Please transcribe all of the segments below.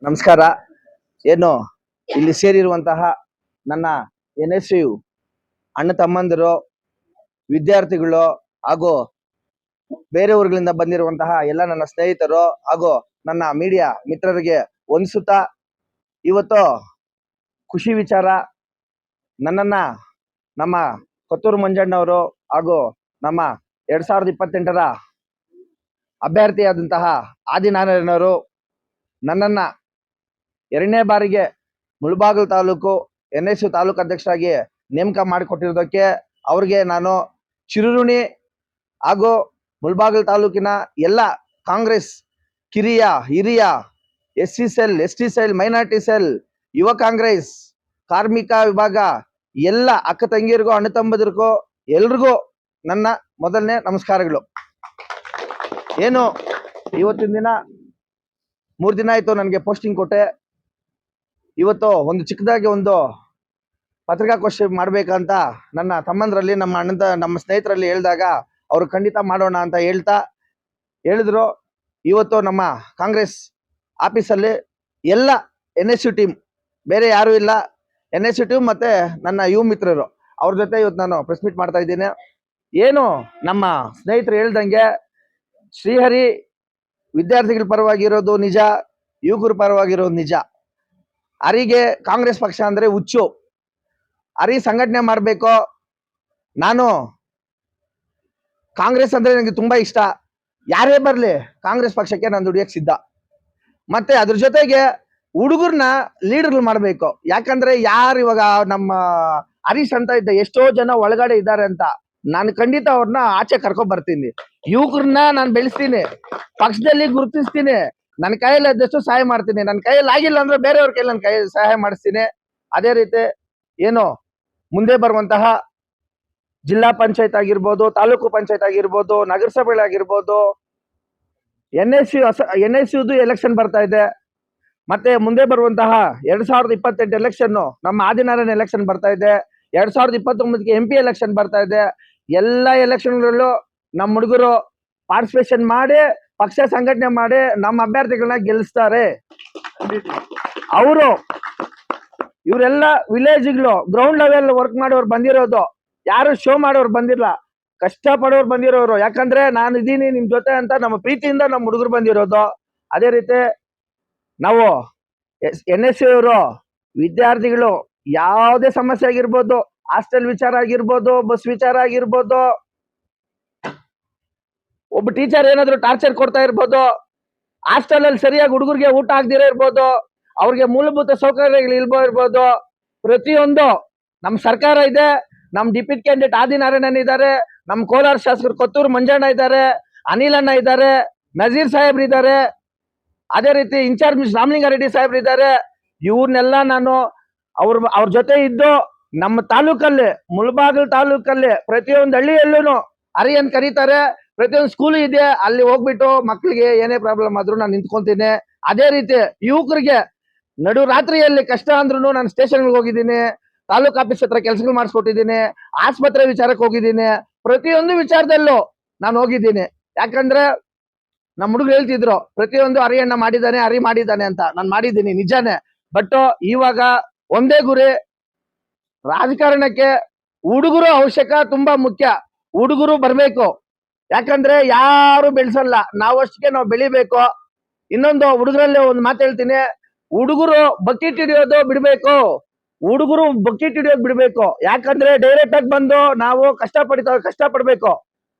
ನಮಸ್ಕಾರ. ಏನು ಇಲ್ಲಿ ಸೇರಿರುವಂತಹ ನನ್ನ NSU ಅಣ್ಣ ತಮ್ಮಂದಿರು, ವಿದ್ಯಾರ್ಥಿಗಳು ಹಾಗೂ ಬೇರೆ ಊರುಗಳಿಂದ ಬಂದಿರುವಂತಹ ಎಲ್ಲ ನನ್ನ ಸ್ನೇಹಿತರು ಹಾಗೂ ನನ್ನ ಮೀಡಿಯಾ ಮಿತ್ರರಿಗೆ ವಂದಿಸುತ್ತಾ, ಇವತ್ತು ಖುಷಿ ವಿಚಾರ. ನನ್ನನ್ನ ನಮ್ಮ ಕೊತ್ತೂರು ಮಂಜಣ್ಣವರು ಹಾಗೂ ನಮ್ಮ 2028ರ ಅಭ್ಯರ್ಥಿಯಾದಂತಹ ಆದಿನಾರಾಯಣವರು ನನ್ನನ್ನ 2ನೇ ಬಾರಿಗೆ ಮುಳಬಾಗಿಲು ತಾಲೂಕು NSU ತಾಲೂಕು ಅಧ್ಯಕ್ಷರಾಗಿ ನೇಮಕ ಮಾಡಿಕೊಟ್ಟಿರೋದಕ್ಕೆ ಅವ್ರಿಗೆ ನಾನು ಚಿರಋಣಿ. ಹಾಗೂ ಮುಳಬಾಗಿಲು ತಾಲೂಕಿನ ಎಲ್ಲ ಕಾಂಗ್ರೆಸ್ ಕಿರಿಯ ಹಿರಿಯ SC cell, ST cell, minority cell, ಯುವ ಕಾಂಗ್ರೆಸ್, ಕಾರ್ಮಿಕ ವಿಭಾಗ ಎಲ್ಲ ಅಕ್ಕ ತಂಗಿಯರಿಗೂ ಅಣ್ಣ ತಮ್ಮದಿರಿಗೂ ಎಲ್ರಿಗೂ ನನ್ನ ಮೊದಲನೇ ನಮಸ್ಕಾರಗಳು. ಏನು ಇವತ್ತಿನ ದಿನ 3 ದಿನ ಆಯ್ತು ನನಗೆ ಪೋಸ್ಟಿಂಗ್ ಕೊಟ್ಟೆ. ಇವತ್ತು ಒಂದು ಚಿಕ್ಕದಾಗಿ ಒಂದು ಪತ್ರಿಕಾಗೋಷ್ಠಿ ಮಾಡ್ಬೇಕಂತ ನನ್ನ ತಮ್ಮಂದ್ರಲ್ಲಿ, ನಮ್ಮ ಸ್ನೇಹಿತರಲ್ಲಿ ಹೇಳಿದಾಗ ಅವರು ಖಂಡಿತ ಮಾಡೋಣ ಅಂತ ಹೇಳಿದ್ರು. ಇವತ್ತು ನಮ್ಮ ಕಾಂಗ್ರೆಸ್ ಆಫೀಸಲ್ಲಿ ಎಲ್ಲ NSU ಟೀಮ್, ಬೇರೆ ಯಾರು ಇಲ್ಲ, NSU ಟೀಮ್ ಮತ್ತೆ ನನ್ನ ಯುವ ಮಿತ್ರರು, ಅವ್ರ ಜೊತೆ ಇವತ್ತು ನಾನು ಪ್ರೆಸ್ ಮೀಟ್ ಮಾಡ್ತಾ ಇದ್ದೀನಿ. ಏನು ನಮ್ಮ ಸ್ನೇಹಿತರು ಹೇಳ್ದಂಗೆ ಶ್ರೀಹರಿ ವಿದ್ಯಾರ್ಥಿಗಳ ಪರವಾಗಿರೋದು ನಿಜ, ಯುವಕರ ಪರವಾಗಿರೋದು ನಿಜ. ಹರಿಗೆ ಕಾಂಗ್ರೆಸ್ ಪಕ್ಷ ಅಂದ್ರೆ ಹುಚ್ಚು. ಹರಿ ಸಂಘಟನೆ ಮಾಡಬೇಕು. ನಾನು ಕಾಂಗ್ರೆಸ್ ಅಂದ್ರೆ ನನಗೆ ತುಂಬಾ ಇಷ್ಟ. ಯಾರೇ ಬರ್ಲಿ ಕಾಂಗ್ರೆಸ್ ಪಕ್ಷಕ್ಕೆ ನಾನು ದುಡಿಯಕ್ಕೆ ಸಿದ್ಧ. ಮತ್ತೆ ಅದ್ರ ಜೊತೆಗೆ ಹುಡುಗರ್ನ ಲೀಡರ್ಗಳು ಮಾಡ್ಬೇಕು. ಯಾಕಂದ್ರೆ ಯಾರು ಇವಾಗ ನಮ್ಮ ಹರೀಶ್ ಅಂತ ಇದ್ದ ಎಷ್ಟೋ ಜನ ಒಳಗಡೆ ಇದ್ದಾರೆ ಅಂತ, ನಾನು ಖಂಡಿತ ಅವ್ರನ್ನ ಆಚೆ ಕರ್ಕೊಂಡ್ ಬರ್ತೀನಿ. ಯುವಕರನ್ನ ನಾನು ಬೆಳೆಸ್ತೀನಿ, ಪಕ್ಷದಲ್ಲಿ ಗುರುತಿಸ್ತೀನಿ, ನನ್ನ ಕೈಯಲ್ಲಿ ಆದಷ್ಟು ಸಹಾಯ ಮಾಡ್ತೀನಿ. ನನ್ನ ಕೈಯಲ್ಲಿ ಆಗಿಲ್ಲ ಅಂದ್ರೆ ಬೇರೆಯವ್ರ ಕೈಯಲ್ಲಿ ನನ್ನ ಕೈ ಸಹಾಯ ಮಾಡಿಸ್ತೀನಿ. ಅದೇ ರೀತಿ ಏನು ಮುಂದೆ ಬರುವಂತಹ ಜಿಲ್ಲಾ ಪಂಚಾಯತ್ ಆಗಿರ್ಬೋದು, ತಾಲೂಕು ಪಂಚಾಯತ್ ಆಗಿರ್ಬೋದು, ನಗರಸಭೆಗಳಾಗಿರ್ಬೋದು, NSUದು ಎಲೆಕ್ಷನ್ ಬರ್ತಾ ಇದೆ. ಮತ್ತೆ ಮುಂದೆ ಬರುವಂತಹ 2028 ಎಲೆಕ್ಷನ್ ನಮ್ಮ ಆದಿನಾರಾಯಣ ಎಲೆಕ್ಷನ್ ಬರ್ತಾ ಇದೆ. 2029ಕ್ಕೆ MP ಎಲೆಕ್ಷನ್ ಬರ್ತಾ ಇದೆ. ಎಲ್ಲ ಎಲೆಕ್ಷನ್ಗಳಲ್ಲೂ ನಮ್ಮ ಹುಡುಗರು ಪಾರ್ಟಿಸಿಪೇಷನ್ ಮಾಡಿ, ಪಕ್ಷ ಸಂಘಟನೆ ಮಾಡಿ ನಮ್ಮ ಅಭ್ಯರ್ಥಿಗಳನ್ನ ಗೆಲ್ಲಿಸ್ತಾರೆ. ಇವರೆಲ್ಲ ವಿಲೇಜ್ಗಳು ಗ್ರೌಂಡ್ ಲೆವೆಲ್ ವರ್ಕ್ ಮಾಡೋರು ಬಂದಿರೋದು, ಯಾರು ಶೋ ಮಾಡೋರು ಬಂದಿಲ್ಲ, ಕಷ್ಟ ಪಡೋರು ಬಂದಿರೋರು. ಯಾಕಂದ್ರೆ ನಾನು ಇದೀನಿ ನಿಮ್ ಜೊತೆ ಅಂತ ನಮ್ಮ ಪ್ರೀತಿಯಿಂದ ನಮ್ಮ ಹುಡುಗರು ಬಂದಿರೋದು. ಅದೇ ರೀತಿ ನಾವು NSU ಅವರು ವಿದ್ಯಾರ್ಥಿಗಳು ಯಾವುದೇ ಸಮಸ್ಯೆ ಆಗಿರ್ಬೋದು, ಹಾಸ್ಟೆಲ್ ವಿಚಾರ ಆಗಿರ್ಬೋದು, ಬಸ್ ವಿಚಾರ ಆಗಿರ್ಬೋದು, ಒಬ್ಬ ಟೀಚರ್ ಏನಾದ್ರು ಟಾರ್ಚರ್ ಕೊಡ್ತಾ ಇರ್ಬೋದು, ಹಾಸ್ಟೆಲ್ ಅಲ್ಲಿ ಸರಿಯಾಗಿ ಹುಡುಗರಿಗೆ ಊಟ ಆಗದಿರೋ ಇರ್ಬೋದು, ಅವ್ರಿಗೆ ಮೂಲಭೂತ ಸೌಕರ್ಯಗಳು ಇರ್ಬೋದು, ಪ್ರತಿಯೊಂದು ನಮ್ಮ ಸರ್ಕಾರ ಇದೆ. ನಮ್ಮ ಡಿಪ್ಯೂಟಿ ಕ್ಯಾಂಡಿಡೇಟ್ ಆದಿನಾರಾಯಣನ್ ಇದ್ದಾರೆ, ನಮ್ಮ ಕೋಲಾರ ಶಾಸಕರು ಕೊತ್ತೂರು ಮಂಜಣ್ಣ ಇದ್ದಾರೆ, ಅನಿಲ್ ಅಣ್ಣ ಇದ್ದಾರೆ, ನಜೀರ್ ಸಾಹೇಬ್ರು ಇದ್ದಾರೆ, ಅದೇ ರೀತಿ ಇನ್ಚಾರ್ಜ್ ರಾಮಲಿಂಗಾರೆಡ್ಡಿ ಸಾಹೇಬ್ರು ಇದ್ದಾರೆ. ಇವ್ರನ್ನೆಲ್ಲ ನಾನು ಅವ್ರ ಜೊತೆ ಇದ್ದು ನಮ್ಮ ತಾಲೂಕಲ್ಲಿ, ಮುಳಬಾಗಿಲು ತಾಲೂಕಲ್ಲಿ ಪ್ರತಿಯೊಂದು ಹಳ್ಳಿಯಲ್ಲೂ ಹರಿಯನ್ ಕರೀತಾರೆ. ಪ್ರತಿಯೊಂದು ಸ್ಕೂಲ್ ಇದೆ, ಅಲ್ಲಿ ಹೋಗ್ಬಿಟ್ಟು ಮಕ್ಕಳಿಗೆ ಏನೇ ಪ್ರಾಬ್ಲಮ್ ಆದ್ರೂ ನಾನು ನಿಂತ್ಕೊಂತೀನಿ. ಅದೇ ರೀತಿ ಯುವಕರಿಗೆ ನಡು ರಾತ್ರಿಯಲ್ಲಿ ಕಷ್ಟ ಅಂದ್ರೂ ನಾನು ಸ್ಟೇಷನ್ಗೆ ಹೋಗಿದ್ದೀನಿ, ತಾಲೂಕ್ ಆಫೀಸ್ ಹತ್ರ ಕೆಲಸಗಳು ಮಾಡಿಸ್ಕೊಟ್ಟಿದ್ದೀನಿ, ಆಸ್ಪತ್ರೆ ವಿಚಾರಕ್ಕೆ ಹೋಗಿದ್ದೀನಿ, ಪ್ರತಿಯೊಂದು ವಿಚಾರದಲ್ಲೂ ನಾನು ಹೋಗಿದ್ದೀನಿ. ಯಾಕಂದ್ರೆ ನಮ್ಮ ಹುಡುಗರು ಹೇಳ್ತಿದ್ರು ಪ್ರತಿಯೊಂದು ಹರಿಯಣ್ಣ ಮಾಡಿದ್ದಾನೆ, ಹರಿ ಮಾಡಿದ್ದಾನೆ ಅಂತ. ನಾನು ಮಾಡಿದ್ದೀನಿ ನಿಜಾನೇ. ಬಟ್ ಇವಾಗ ಒಂದೇ ಗುರಿ, ರಾಜಕಾರಣಕ್ಕೆ ಹುಡುಗರು ಅವಶ್ಯಕ, ತುಂಬಾ ಮುಖ್ಯ. ಹುಡುಗರು ಬರ್ಬೇಕು. ಯಾಕಂದ್ರೆ ಯಾರು ಬೆಳೆಸಲ್ಲ, ನಾವಷ್ಟಕ್ಕೆ ನಾವು ಬೆಳಿಬೇಕು. ಇನ್ನೊಂದು ಹುಡುಗರಲ್ಲಿ ಒಂದು ಮಾತು ಹೇಳ್ತೀನಿ, ಹುಡುಗರು ಬಕೆಟ್ ಹಿಡಿಯೋದು ಬಿಡ್ಬೇಕು. ಹುಡುಗರು ಬಕೆಟ್ ಹಿಡಿಯೋದು ಬಿಡ್ಬೇಕು. ಯಾಕಂದ್ರೆ ಡೈರೆಕ್ಟ್ ಆಗಿ ಬಂದು ನಾವು ಕಷ್ಟಪಡ್ಬೇಕು.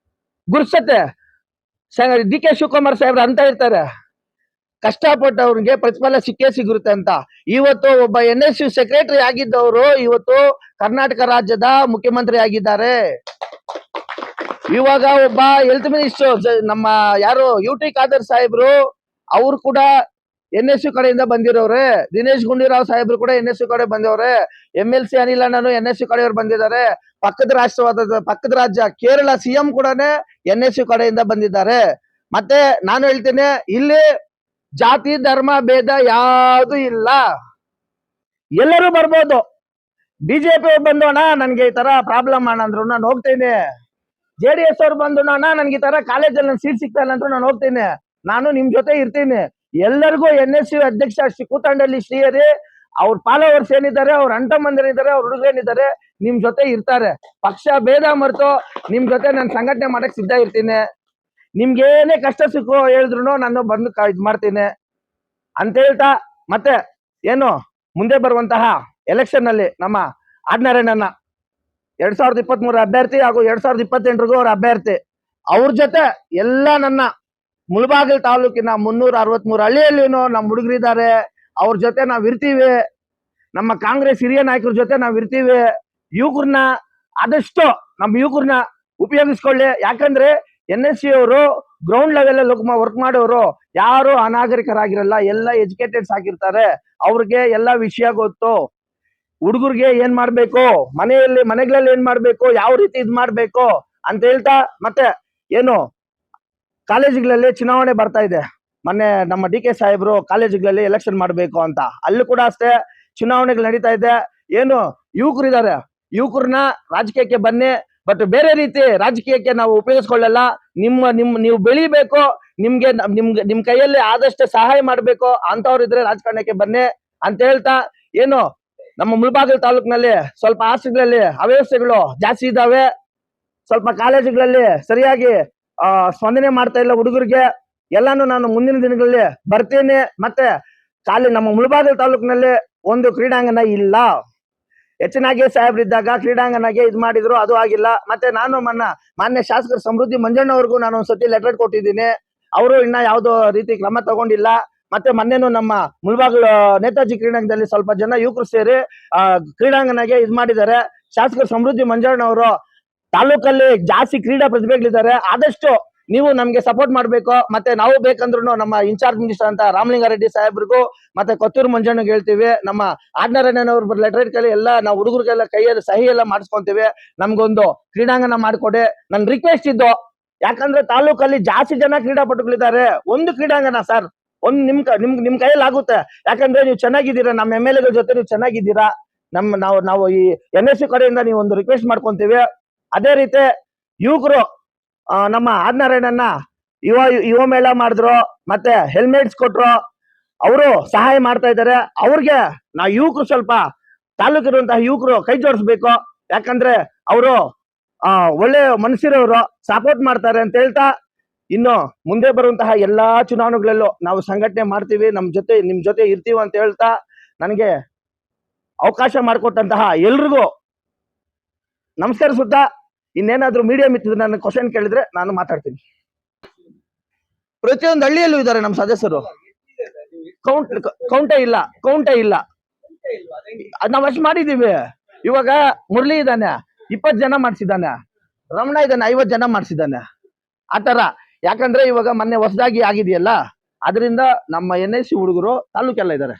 ಗುರ್ಸತ್ತೆ DK ಶಿವಕುಮಾರ್ ಸಾಹೇಬ್ರು ಅಂತ ಇರ್ತಾರೆ, ಕಷ್ಟಪಟ್ಟವ್ರಿಗೆ ಪ್ರತಿಫಲ ಸಿಕ್ಕೇ ಸಿಗುತ್ತೆ ಅಂತ. ಇವತ್ತು ಒಬ್ಬ NSU ಸೆಕ್ರೆಟರಿ ಆಗಿದ್ದವರು ಇವತ್ತು ಕರ್ನಾಟಕ ರಾಜ್ಯದ ಮುಖ್ಯಮಂತ್ರಿ ಆಗಿದ್ದಾರೆ. ಇವಾಗ ಒಬ್ಬ ಹೆಲ್ತ್ ಮಿನಿಸ್ಟರ್ ನಮ್ಮ ಯಾರು UT ಖಾದರ್ ಸಾಹೇಬ್ರು, ಅವ್ರು ಕೂಡ NSU ಕಡೆಯಿಂದ ಬಂದಿರೋರೆ. ದಿನೇಶ್ ಗುಂಡೂರಾವ್ ಸಾಹೇಬ್ರು ಕೂಡ NSU ಕಡೆ ಬಂದವ್ರೆ. MLC ಅನಿಲ್ ಅಣ್ಣನು NSU ಕಡೆಯವ್ರು ಬಂದಿದ್ದಾರೆ. ಪಕ್ಕದ ರಾಜ್ಯ ಕೇರಳ CM ಕೂಡ NSU ಕಡೆಯಿಂದ ಬಂದಿದ್ದಾರೆ. ಮತ್ತೆ ನಾನು ಹೇಳ್ತೇನೆ, ಇಲ್ಲಿ ಜಾತಿ ಧರ್ಮ ಭೇದ ಯಾವುದು ಇಲ್ಲ, ಎಲ್ಲರೂ ಬರ್ಬೋದು. BJP ಅವ್ರು ಬಂದೋಣ ನನ್ಗೆ ಈ ತರ ಪ್ರಾಬ್ಲಮ್ ಅಂದ್ರು ನಾನು ಹೋಗ್ತೇನೆ. JDS ಅವ್ರು ಬಂದು ನನ್ಗೆ ಈ ತರ ಕಾಲೇಜಲ್ಲಿ ಸೀಟ್ ಸಿಗ್ತಾ ಇಲ್ಲ ಅಂದ್ರು ನಾನು ಹೋಗ್ತೇನೆ. ನಾನು ನಿಮ್ ಜೊತೆ ಇರ್ತೀನಿ. ಎಲ್ಲರಿಗೂ NSU ಅಧ್ಯಕ್ಷ ಕೂತಂಡಳ್ಳಿ ಶ್ರೀಹರಿ ಅವ್ರ ಫಾಲೋವರ್ಸ್ ಏನಿದ್ದಾರೆ, ಅವ್ರ ಅಂಟಮಂದಿರಿದ್ದಾರೆ, ಅವ್ರ ಹುಡುಗರೇನಿದ್ದಾರೆ, ನಿಮ್ ಜೊತೆ ಇರ್ತಾರೆ. ಪಕ್ಷ ಭೇದ ಮರೆತು ನಿಮ್ ಜೊತೆ ನಾನು ಸಂಘಟನೆ ಮಾಡಕ್ ಸಿದ್ಧ ಇರ್ತೀನಿ. ನಿಮ್ಗೆ ಏನೇ ಕಷ್ಟ ಸುಖ ಹೇಳಿದ್ರು ನಾನು ಬಂದು ಇದ್ ಮಾಡ್ತೀನಿ ಅಂತ ಹೇಳ್ತಾ, ಮತ್ತೆ ಏನು ಮುಂದೆ ಬರುವಂತಹ ಎಲೆಕ್ಷನ್ ನಲ್ಲಿ ನಮ್ಮ ಆಡ್ನಾರಾಯಣನ 2023 ಅಭ್ಯರ್ಥಿ ಹಾಗೂ 2028 ಅವ್ರ ಅಭ್ಯರ್ಥಿ, ಅವ್ರ ಜೊತೆ ಎಲ್ಲ ನನ್ನ ಮುಳಬಾಗಿಲು ತಾಲೂಕಿನ 363 ಹಳ್ಳಿಯಲ್ಲಿನೂ ನಮ್ಮ ಹುಡುಗರಿದ್ದಾರೆ. ಅವ್ರ ಜೊತೆ ನಾವ್ ಇರ್ತೀವಿ. ನಮ್ಮ ಕಾಂಗ್ರೆಸ್ ಹಿರಿಯ ನಾಯಕರ ಜೊತೆ ನಾವ್ ಇರ್ತೀವಿ. ಯುವಕರನ್ನ ಆದಷ್ಟು ನಮ್ಮ ಯುವಕರನ್ನ ಉಪಯೋಗಿಸ್ಕೊಳ್ಳಿ. ಯಾಕಂದ್ರೆ NSU ಅವರು ಗ್ರೌಂಡ್ ಲೆವೆಲ್ ಅಲ್ಲಿ ವರ್ಕ್ ಮಾಡೋರು ಯಾರು ಅನಾಗರಿಕರಾಗಿರಲ್ಲ, ಎಲ್ಲ ಎಜುಕೇಟೆಡ್ಸ್ ಆಗಿರ್ತಾರೆ. ಅವ್ರಿಗೆ ಎಲ್ಲ ವಿಷಯ ಗೊತ್ತು. ಹುಡುಗರಿಗೆ ಏನ್ ಮಾಡ್ಬೇಕು, ಮನೆಗಳಲ್ಲಿ ಏನ್ ಮಾಡ್ಬೇಕು, ಯಾವ ರೀತಿ ಇದ್ ಮಾಡ್ಬೇಕು ಅಂತ ಹೇಳ್ತಾ, ಮತ್ತೆ ಏನು ಕಾಲೇಜುಗಳಲ್ಲಿ ಚುನಾವಣೆ ಬರ್ತಾ ಇದೆ. ಮೊನ್ನೆ ನಮ್ಮ DK ಸಾಹೇಬ್ರು ಕಾಲೇಜುಗಳಲ್ಲಿ ಎಲೆಕ್ಷನ್ ಮಾಡ್ಬೇಕು ಅಂತ, ಅಲ್ಲೂ ಕೂಡ ಅಷ್ಟೇ ಚುನಾವಣೆಗಳು ನಡೀತಾ ಇದೆ. ಏನು ಯುವಕರಿದ್ದಾರೆ, ಯುವಕರನ್ನ ರಾಜಕೀಯಕ್ಕೆ ಬನ್ನಿ, ಬಟ್ ಬೇರೆ ರೀತಿ ರಾಜಕೀಯಕ್ಕೆ ನಾವು ಉಪಯೋಗಿಸ್ಕೊಳ್ಳಲ್ಲ. ನೀವು ಬೆಳಿಬೇಕು, ನಿಮ್ ಕೈಯಲ್ಲಿ ಆದಷ್ಟು ಸಹಾಯ ಮಾಡ್ಬೇಕು ಅಂತವ್ರು ಇದ್ರೆ ರಾಜಕಾರಣಕ್ಕೆ ಬನ್ನಿ ಅಂತ ಹೇಳ್ತಾ, ಏನು ನಮ್ಮ ಮುಳಬಾಗಿಲು ತಾಲೂಕಿನಲ್ಲಿ ಸ್ವಲ್ಪ ಹಾಸ್ಟೆಲ್ಗಳಲ್ಲಿ ಅವ್ಯವಸ್ಥೆಗಳು ಜಾಸ್ತಿ ಇದಾವೆ. ಸ್ವಲ್ಪ ಕಾಲೇಜುಗಳಲ್ಲಿ ಸರಿಯಾಗಿ ಸ್ಪಂದನೆ ಮಾಡ್ತಾ ಇಲ್ಲ ಹುಡುಗರಿಗೆ. ಎಲ್ಲಾನು ನಾನು ಮುಂದಿನ ದಿನಗಳಲ್ಲಿ ಬರ್ತೀನಿ. ಮತ್ತೆ ನಮ್ಮ ಮುಳಬಾಗಿಲು ತಾಲೂಕಿನಲ್ಲಿ ಒಂದು ಕ್ರೀಡಾಂಗಣ ಇಲ್ಲ. ಹೆಚ್ಚಿನಾಗಿ ಸಾಹೇಬ್ರಿದ್ದಾಗ ಕ್ರೀಡಾಂಗಣಗೆ ಇದ್ ಮಾಡಿದ್ರು, ಅದು ಆಗಿಲ್ಲ. ಮತ್ತೆ ನಾನು ಮಾನ್ಯ ಶಾಸಕರ ಸಮೃದ್ಧಿ ಮಂಜಣ್ಣವ್ರಿಗೂ ನಾನು ಒಂದ್ಸತಿ ಲೆಟರ್ ಕೊಟ್ಟಿದ್ದೀನಿ. ಅವರು ಇನ್ನ ಯಾವ್ದೋ ರೀತಿ ಕ್ರಮ ತಗೊಂಡಿಲ್ಲ. ಮತ್ತೆ ಮೊನ್ನೆನು ನಮ್ಮ ಮುಳಬಾಗಿಲು ನೇತಾಜಿ ಕ್ರೀಡಾಂಗಣದಲ್ಲಿ ಸ್ವಲ್ಪ ಜನ ಯುವಕರು ಸೇರಿ ಕ್ರೀಡಾಂಗಣಗೆ ಇದ್ ಮಾಡಿದ್ದಾರೆ. ಶಾಸಕರ ಸಮೃದ್ಧಿ ಮಂಜಣ್ಣವರು ತಾಲೂಕಲ್ಲಿ ಜಾಸ್ತಿ ಕ್ರೀಡಾ ಪ್ರತಿಭೆಗಳಿದ್ದಾರೆ. ಆದಷ್ಟು ನೀವು ನಮ್ಗೆ ಸಪೋರ್ಟ್ ಮಾಡ್ಬೇಕು. ಮತ್ತೆ ನಾವು ಬೇಕಂದ್ರು ನಮ್ಮ ಇನ್ಚಾರ್ಜ್ ಮಿನಿಸ್ಟರ್ ಅಂತ ರಾಮಲಿಂಗಾರೆಡ್ಡಿ ಸಾಹೇಬ್ರಿಗೂ ಮತ್ತೆ ಕೊತ್ತೂರು ಮಂಜಣ್ಣಗೆ ಹೇಳ್ತೀವಿ. ನಮ್ಮ ಆಡ್ನಾರಾಯಣವ್ರ ಲೆಟರ್ ಕೈಲಿ ಎಲ್ಲ ನಾವು ಹುಡುಗರಿಗೆಲ್ಲ ಕೈಯಲ್ಲಿ ಸಹಿ ಎಲ್ಲ ಮಾಡಿಸ್ಕೊಂತೀವಿ. ನಮ್ಗೊಂದು ಕ್ರೀಡಾಂಗಣ ಮಾಡ್ಕೊಡಿ. ನನ್ ರಿಕ್ವೆಸ್ಟ್ ಇದ್ದು, ಯಾಕಂದ್ರೆ ತಾಲೂಕಲ್ಲಿ ಜಾಸ್ತಿ ಜನ ಕ್ರೀಡಾಪಟುಗಳಿದ್ದಾರೆ. ಒಂದು ಕ್ರೀಡಾಂಗಣ ಸರ್, ಒಂದು ನಿಮ್ ಕೈಯಲ್ಲಿ ಆಗುತ್ತೆ. ಯಾಕಂದ್ರೆ ನೀವು ಚೆನ್ನಾಗಿದ್ದೀರಾ, ನಮ್ಮ MLA ಜೊತೆ ನೀವು ಚೆನ್ನಾಗಿದ್ದೀರಾ. ನಾವು ಈ NSU ಕಡೆಯಿಂದ ನೀವು ಒಂದು ರಿಕ್ವೆಸ್ಟ್ ಮಾಡ್ಕೊಂತೀವಿ. ಅದೇ ರೀತಿ ಯುವಕರು ನಮ್ಮ ಆಡ್ನಾರಾಯಣನ ಯುವ ಮೇಳ ಮಾಡಿದ್ರು, ಮತ್ತೆ ಹೆಲ್ಮೆಟ್ಸ್ ಕೊಟ್ರು, ಅವರು ಸಹಾಯ ಮಾಡ್ತಾ ಇದ್ದಾರೆ. ಅವ್ರಿಗೆ ನಾವು ಯುವಕರು ಸ್ವಲ್ಪ ತಾಲೂಕಿರುವಂತಹ ಯುವಕರು ಕೈ ಜೋಡಿಸ್ಬೇಕು. ಯಾಕಂದ್ರೆ ಅವರು ಒಳ್ಳೆ ಮನುಷ್ಯರವರು, ಸಪೋರ್ಟ್ ಮಾಡ್ತಾರೆ ಅಂತ ಹೇಳ್ತಾ, ಇನ್ನು ಮುಂದೆ ಬರುವಂತಹ ಎಲ್ಲಾ ಚುನಾವಣೆಗಳಲ್ಲೂ ನಾವು ಸಂಘಟನೆ ಮಾಡ್ತೀವಿ, ನಿಮ್ ಜೊತೆ ಇರ್ತೀವಿ ಅಂತ ಹೇಳ್ತಾ, ನನಗೆ ಅವಕಾಶ ಮಾಡಿಕೊಟ್ಟಂತಹ ಎಲ್ರಿಗೂ ನಮಸ್ಕರಿಸುತ್ತಾ, ಇನ್ನೇನಾದ್ರೂ ಮೀಡಿಯಂ ಇತ್ತು ನನ್ನ ಕ್ವಶನ್ ಕೇಳಿದ್ರೆ ನಾನು ಮಾತಾಡ್ತೀನಿ. ಪ್ರತಿಯೊಂದು ಹಳ್ಳಿಯಲ್ಲೂ ಇದ್ದಾರೆ ನಮ್ಮ ಸದಸ್ಯರು. ಕೌಂಟೇ ಇಲ್ಲ. ನಾವ್ ಅಷ್ಟು ಮಾಡಿದೀವಿ. ಇವಾಗ ಮುರಳಿ ಇದ್ದಾನೆ, 20 ಜನ ಮಾಡ್ಸಿದ್ದಾನೆ. ರಮಣ ಇದ್ದಾನೆ, 50 ಜನ ಮಾಡ್ಸಿದ್ದಾನೆ. ಆತರ. ಯಾಕಂದ್ರೆ ಇವಾಗ ಮೊನ್ನೆ ಹೊಸದಾಗಿ ಆಗಿದೆಯಲ್ಲ, ಅದರಿಂದ ನಮ್ಮ NSU ಹುಡುಗರು ತಾಲೂಕೆಲ್ಲ ಇದ್ದಾರೆ.